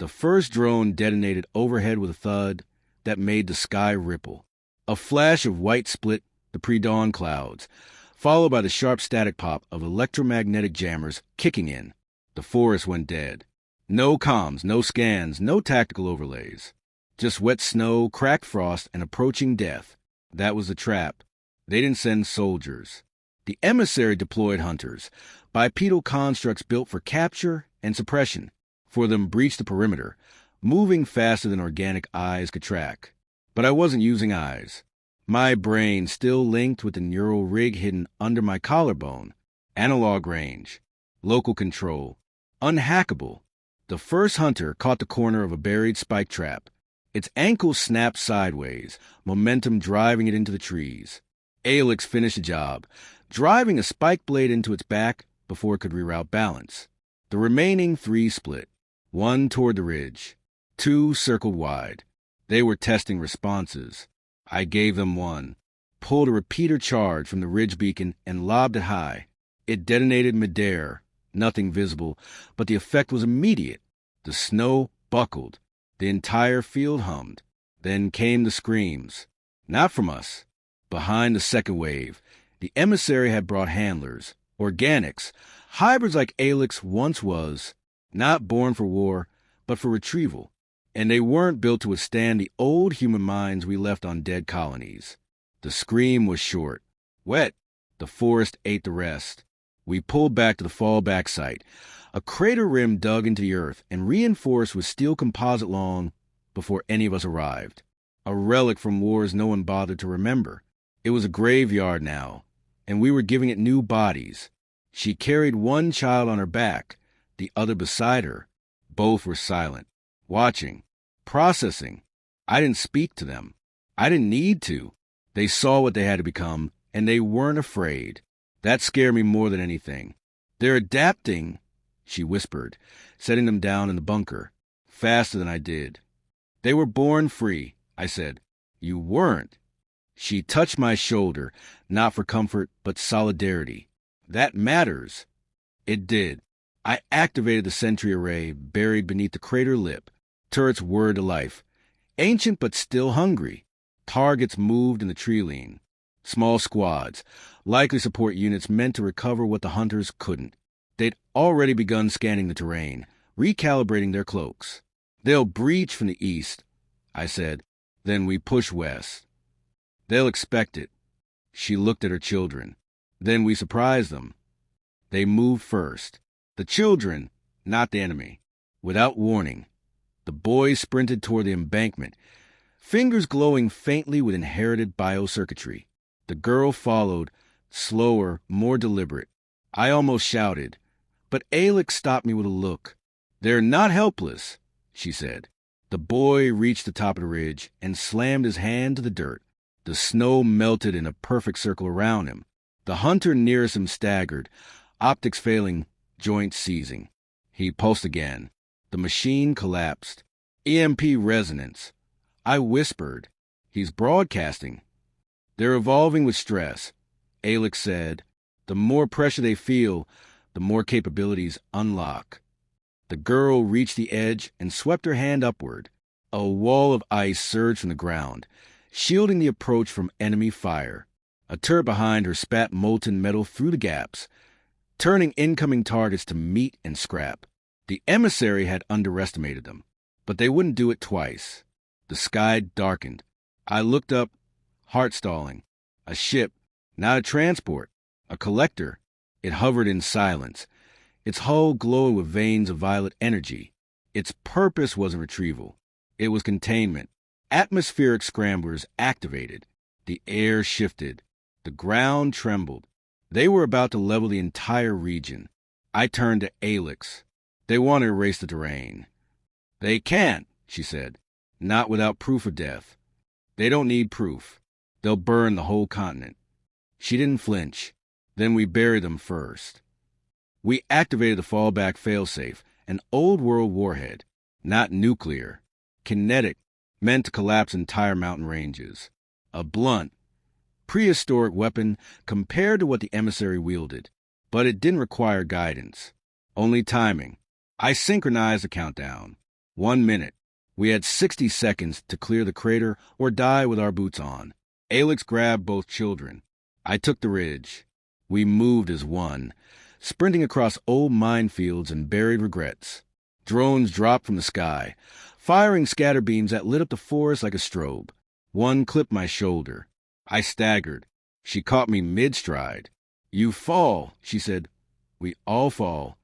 The first drone detonated overhead with a thud that made the sky ripple. A flash of white split the pre-dawn clouds, followed by the sharp static pop of electromagnetic jammers kicking in. The forest went dead. No comms, no scans, no tactical overlays. Just wet snow, cracked frost, and approaching death. That was the trap. They didn't send soldiers. The emissary deployed hunters, bipedal constructs built for capture and suppression. For them breached the perimeter, moving faster than organic eyes could track. But I wasn't using eyes. My brain still linked with the neural rig hidden under my collarbone. Analog range, local control, unhackable. The first hunter caught the corner of a buried spike trap. Its ankle snapped sideways, momentum driving it into the trees. Aelix finished the job, driving a spike blade into its back before it could reroute balance. The remaining 3 split. 1 toward the ridge. 2 circled wide. They were testing responses. I gave them 1, pulled a repeater charge from the ridge beacon and lobbed it high. It detonated midair, nothing visible, but the effect was immediate. The snow buckled. The entire field hummed. Then came the screams. Not from us. Behind the second wave, the emissary had brought handlers, organics, hybrids like Aelix once was, not born for war, but for retrieval. And they weren't built to withstand the old human minds we left on dead colonies. The scream was short. Wet. The forest ate the rest. We pulled back to the fallback site, a crater rim dug into the earth and reinforced with steel composite long before any of us arrived. A relic from wars no one bothered to remember. It was a graveyard now, and we were giving it new bodies. She carried 1 child on her back, the other beside her. Both were silent, watching, processing. I didn't speak to them. I didn't need to. They saw what they had to become, and they weren't afraid. That scared me more than anything. They're adapting, she whispered, setting them down in the bunker, faster than I did. They were born free, I said. You weren't. She touched my shoulder, not for comfort, but solidarity. That matters. It did. I activated the sentry array buried beneath the crater lip. Turrets whirred to life. Ancient but still hungry. Targets moved in the tree lean. Small squads, likely support units meant to recover what the hunters couldn't. They'd already begun scanning the terrain, recalibrating their cloaks. They'll breach from the east, I said. Then we push west. They'll expect it. She looked at her children. Then we surprised them. They moved first. The children, not the enemy. Without warning, the boys sprinted toward the embankment, fingers glowing faintly with inherited biocircuitry. The girl followed, slower, more deliberate. I almost shouted, but Aelix stopped me with a look. They're not helpless, she said. The boy reached the top of the ridge and slammed his hand to the dirt. The snow melted in a perfect circle around him. The hunter nearest him staggered, optics failing, joints seizing. He pulsed again. The machine collapsed. EMP resonance. I whispered. He's broadcasting. They're evolving with stress, Aelix said. The more pressure they feel, the more capabilities unlock. The girl reached the edge and swept her hand upward. A wall of ice surged from the ground, shielding the approach from enemy fire. A turret behind her spat molten metal through the gaps, turning incoming targets to meat and scrap. The emissary had underestimated them, but they wouldn't do it twice. The sky darkened. I looked up, heart stalling. A ship, not a transport, a collector. It hovered in silence, its hull glowing with veins of violet energy. Its purpose wasn't retrieval. It was containment. Atmospheric scramblers activated. The air shifted. The ground trembled. They were about to level the entire region. I turned to Aelix. They want to erase the terrain. They can't, she said. Not without proof of death. They don't need proof. They'll burn the whole continent. She didn't flinch. Then we buried them first. We activated the fallback failsafe, an old-world warhead. Not nuclear. Kinetic, meant to collapse entire mountain ranges. A blunt, prehistoric weapon compared to what the emissary wielded. But it didn't require guidance. Only timing. I synchronized the countdown. 1 minute. We had 60 seconds to clear the crater or die with our boots on. Alex grabbed both children. I took the ridge. We moved as one, sprinting across old minefields and buried regrets. Drones dropped from the sky, firing scatter beams that lit up the forest like a strobe. One clipped my shoulder. I staggered. She caught me mid-stride. "You fall," she said. "We all fall."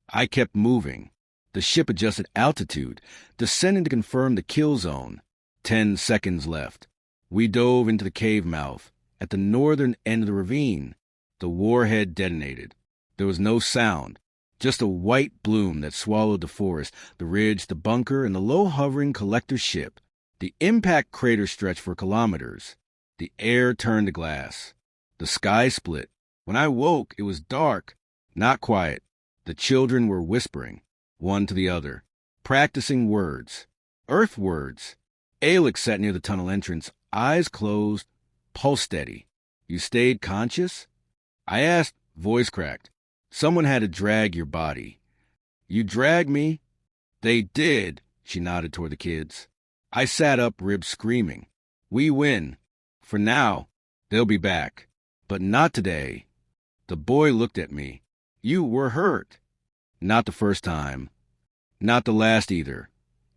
I kept moving. The ship adjusted altitude, descending to confirm the kill zone. 10 seconds left. We dove into the cave mouth, at the northern end of the ravine. The warhead detonated. There was no sound, just a white bloom that swallowed the forest, the ridge, the bunker, and the low-hovering collector ship. The impact crater stretched for kilometers. The air turned to glass. The sky split. When I woke, it was dark, not quiet. The children were whispering, one to the other, practicing words. Earth words. Alex sat near the tunnel entrance, eyes closed, pulse steady. "You stayed conscious?" I asked, voice cracked. "Someone had to drag your body." "You dragged me?" "They did," she nodded toward the kids. I sat up, ribs screaming. "We win. For now. They'll be back. But not today." The boy looked at me. "You were hurt." "Not the first time. Not the last either,"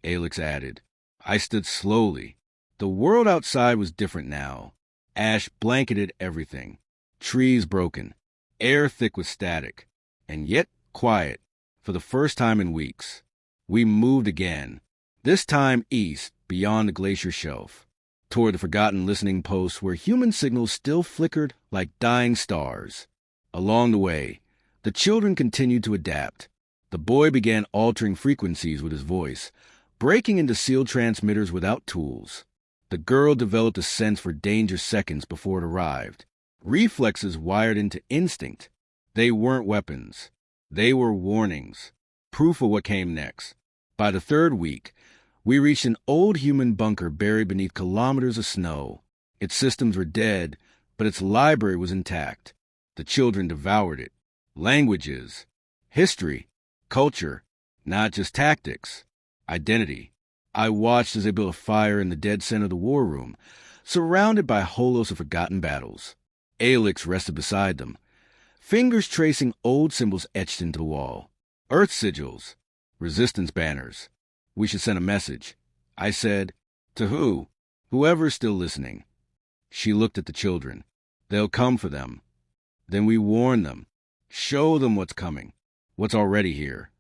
Alex added. I stood slowly. The world outside was different now. Ash blanketed everything. Trees broken. Air thick with static. And yet quiet, for the first time in weeks. We moved again. This time east, beyond the glacier shelf. Toward the forgotten listening posts where human signals still flickered like dying stars. Along the way, the children continued to adapt. The boy began altering frequencies with his voice, breaking into sealed transmitters without tools. The girl developed a sense for danger seconds before it arrived. Reflexes wired into instinct. They weren't weapons. They were warnings, proof of what came next. By the third week, we reached an old human bunker buried beneath kilometers of snow. Its systems were dead, but its library was intact. The children devoured it. Languages, history, culture, not just tactics, identity. I watched as they built a fire in the dead center of the war room, surrounded by holos of forgotten battles. Alex rested beside them, fingers tracing old symbols etched into the wall. Earth sigils, resistance banners. "We should send a message." I said. "To who?" "Whoever's still listening." She looked at the children. "They'll come for them." Then we warn them. Show them what's coming, what's already here.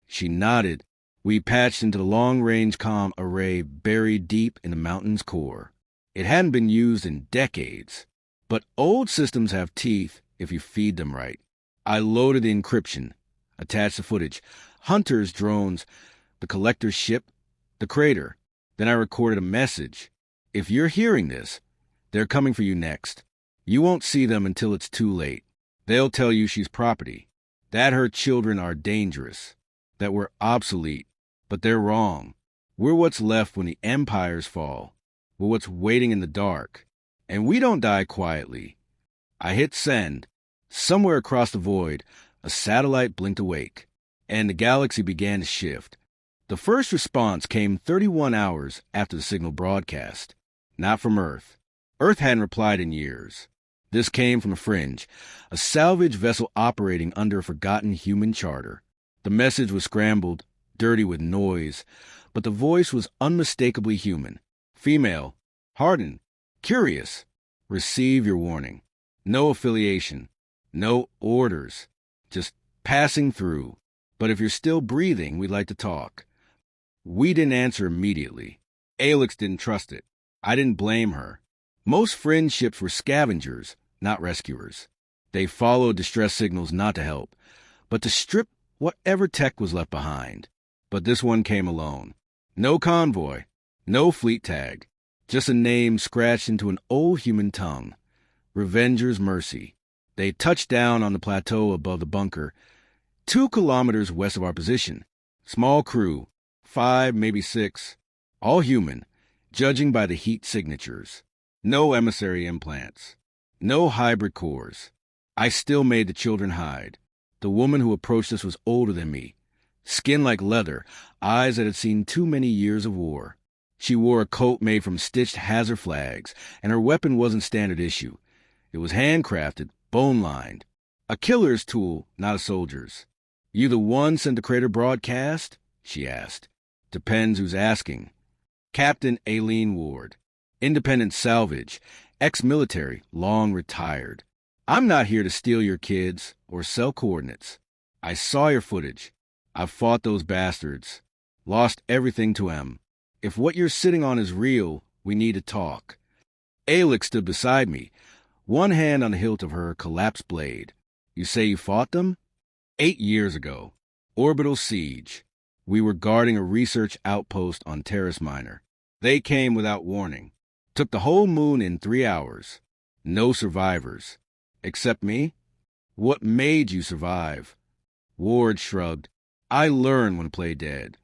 She nodded. We patched into the long-range comm array buried deep in the mountain's core. It hadn't been used in decades. But old systems have teeth if you feed them right. I loaded the encryption, attached the footage, hunters, drones, the collector's ship, the crater. Then I recorded a message. "If you're hearing this, they're coming for you next. You won't see them until it's too late. They'll tell you she's property, that her children are dangerous, that we're obsolete, but they're wrong. We're what's left when the empires fall. We're what's waiting in the dark. And we don't die quietly." I hit send. Somewhere across the void, a satellite blinked awake, and the galaxy began to shift. The first response came 31 hours after the signal broadcast. Not from Earth. Earth hadn't replied in years. This came from the Fringe, a salvage vessel operating under a forgotten human charter. The message was scrambled, dirty with noise, but the voice was unmistakably human. Female, hardened, curious. Receive your warning. No affiliation, no orders, just passing through. But if you're still breathing, we'd like to talk. We didn't answer immediately. Alex didn't trust it. I didn't blame her. Most Fringe ships were scavengers, not rescuers. They followed distress signals not to help, but to strip whatever tech was left behind. But this one came alone. No convoy, no fleet tag, just a name scratched into an old human tongue. Revenger's Mercy. They touched down on the plateau above the bunker, 2 kilometers west of our position. Small crew, 5, maybe 6, all human, judging by the heat signatures. No emissary implants. No hybrid cores. I still made the children hide. The woman who approached us was older than me, Skin like leather, eyes that had seen too many years of war. She wore a coat made from stitched hazard flags, and her weapon wasn't standard issue. It was handcrafted, bone-lined. A killer's tool, not a soldier's. "You the one sent the crater broadcast?" she asked. "Depends who's asking." Captain Aileen Ward. Independent salvage. Ex-military, long retired. "I'm not here to steal your kids or sell coordinates. I saw your footage. I've fought those bastards. Lost everything to them. If what you're sitting on is real, we need to talk." Alex stood beside me, one hand on the hilt of her collapsed blade. "You say you fought them?" 8 years ago. Orbital siege. We were guarding a research outpost on Terrace Minor. They came without warning. Took the whole moon in 3 hours. No survivors. Except me? What made you survive? Ward shrugged. I learn when to play dead.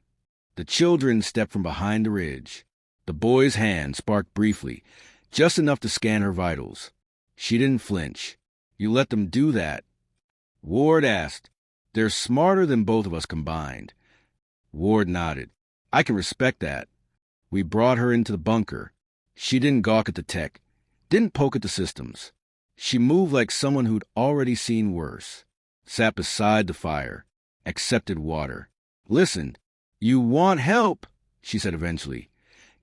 The children stepped from behind the ridge. The boy's hand sparked briefly, just enough to scan her vitals. She didn't flinch. You let them do that? Ward asked. They're smarter than both of us combined. Ward nodded. I can respect that. We brought her into the bunker. She didn't gawk at the tech, didn't poke at the systems. She moved like someone who'd already seen worse. Sat beside the fire, accepted water. Listen, you want help, she said eventually.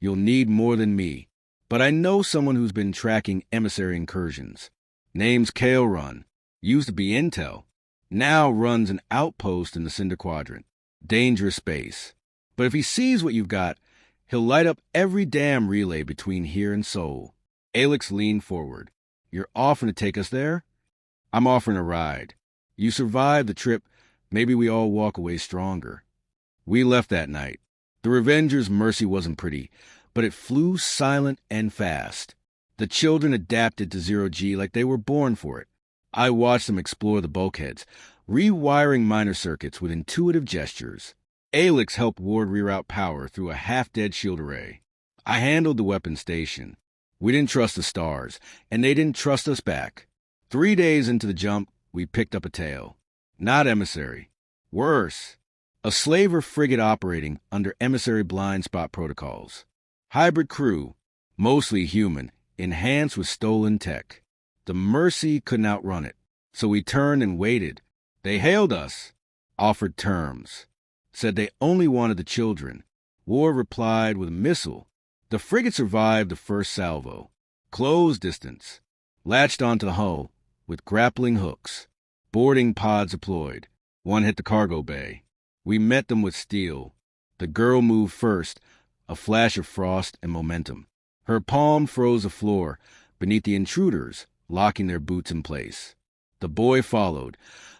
You'll need more than me. But I know someone who's been tracking emissary incursions. Name's Kale Run. Used to be Intel. Now runs an outpost in the Cinder Quadrant. Dangerous space. But if he sees what you've got, he'll light up every damn relay between here and Seoul. Alex leaned forward. You're offering to take us there? I'm offering a ride. You survive the trip, maybe we all walk away stronger. We left that night. The Revenger's mercy wasn't pretty, but it flew silent and fast. The children adapted to zero-G like they were born for it. I watched them explore the bulkheads, rewiring minor circuits with intuitive gestures. Alex helped Ward reroute power through a half-dead shield array. I handled the weapon station. We didn't trust the stars, and they didn't trust us back. 3 days into the jump, we picked up a tail. Not emissary. Worse. A slaver frigate operating under emissary blind spot protocols. Hybrid crew, mostly human, enhanced with stolen tech. The Mercy couldn't outrun it, so we turned and waited. They hailed us, offered terms, said they only wanted the children. Ward replied with a missile. The frigate survived the first salvo. Close distance. Latched onto the hull with grappling hooks. Boarding pods deployed. One hit the cargo bay. We met them with steel. The girl moved first, a flash of frost and momentum. Her palm froze the floor beneath the intruders, locking their boots in place. The boy followed,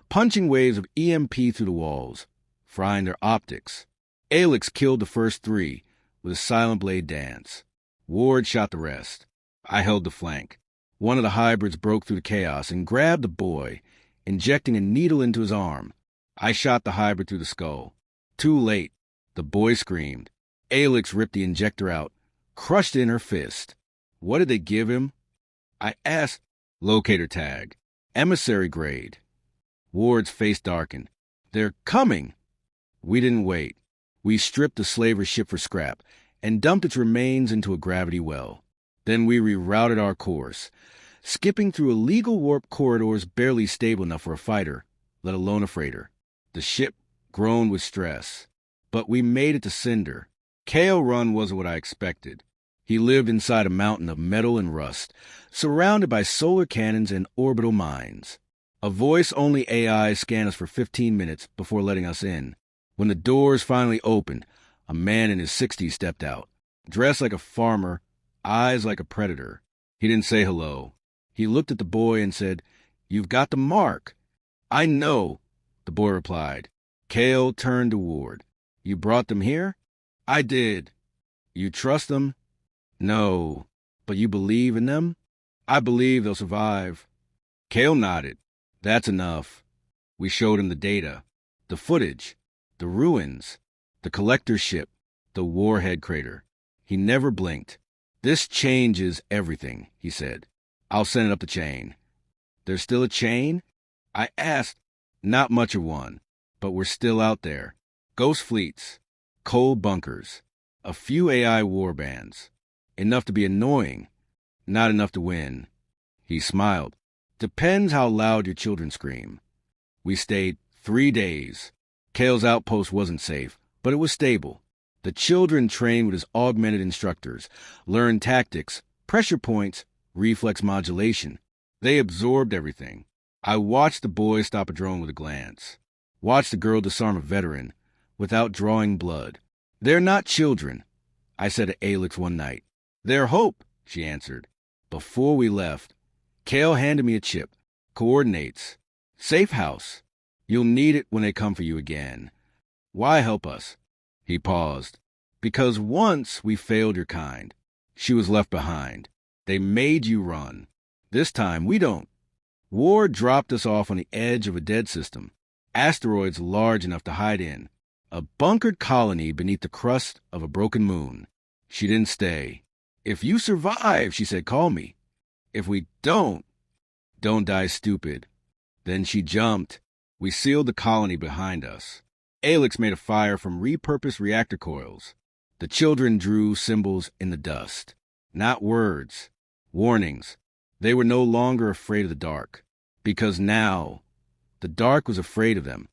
punching waves of EMP through the walls, frying their optics. Alex killed the first 3 with a silent blade dance. Ward shot the rest. I held the flank. One of the hybrids broke through the chaos and grabbed the boy, injecting a needle into his arm. I shot the hybrid through the skull. Too late. The boy screamed. Alex ripped the injector out, crushed it in her fist. What did they give him? I asked. Locator tag. Emissary grade. Ward's face darkened. They're coming. We didn't wait. We stripped the slaver ship for scrap and dumped its remains into a gravity well. Then we rerouted our course, skipping through illegal warp corridors barely stable enough for a fighter, let alone a freighter. The ship groaned with stress. But we made it to Cinder. Kale Run wasn't what I expected. He lived inside a mountain of metal and rust, surrounded by solar cannons and orbital mines. A voice-only AI scanned us for 15 minutes before letting us in. When the doors finally opened, a man in his 60s stepped out, dressed like a farmer, eyes like a predator. He didn't say hello. He looked at the boy and said, You've got the mark. I know, the boy replied. Kale turned to Ward. You brought them here? I did. You trust them? No. But you believe in them? I believe they'll survive. Kale nodded. That's enough. We showed him the data, the footage, the ruins, the collector ship, the warhead crater. He never blinked. This changes everything, he said. I'll send it up the chain. There's still a chain? I asked. Not much of one, but we're still out there. Ghost fleets, cold bunkers, a few AI warbands. Enough to be annoying, not enough to win. He smiled. Depends how loud your children scream. We stayed 3 days. Kale's outpost wasn't safe, but it was stable. The children trained with his augmented instructors, learned tactics, pressure points, reflex modulation. They absorbed everything. I watched the boy stop a drone with a glance. Watched the girl disarm a veteran without drawing blood. They're not children, I said to Alix one night. They're hope, she answered. Before we left, Kale handed me a chip. Coordinates. Safe house. You'll need it when they come for you again. Why help us? He paused. Because once we failed your kind. She was left behind. They made you run. This time we don't. War dropped us off on the edge of a dead system. Asteroids large enough to hide in. A bunkered colony beneath the crust of a broken moon. She didn't stay. If you survive, she said, call me. If we don't die stupid. Then she jumped. We sealed the colony behind us. Alix made a fire from repurposed reactor coils. The children drew symbols in the dust. Not words. Warnings. They were no longer afraid of the dark. Because now, the dark was afraid of them.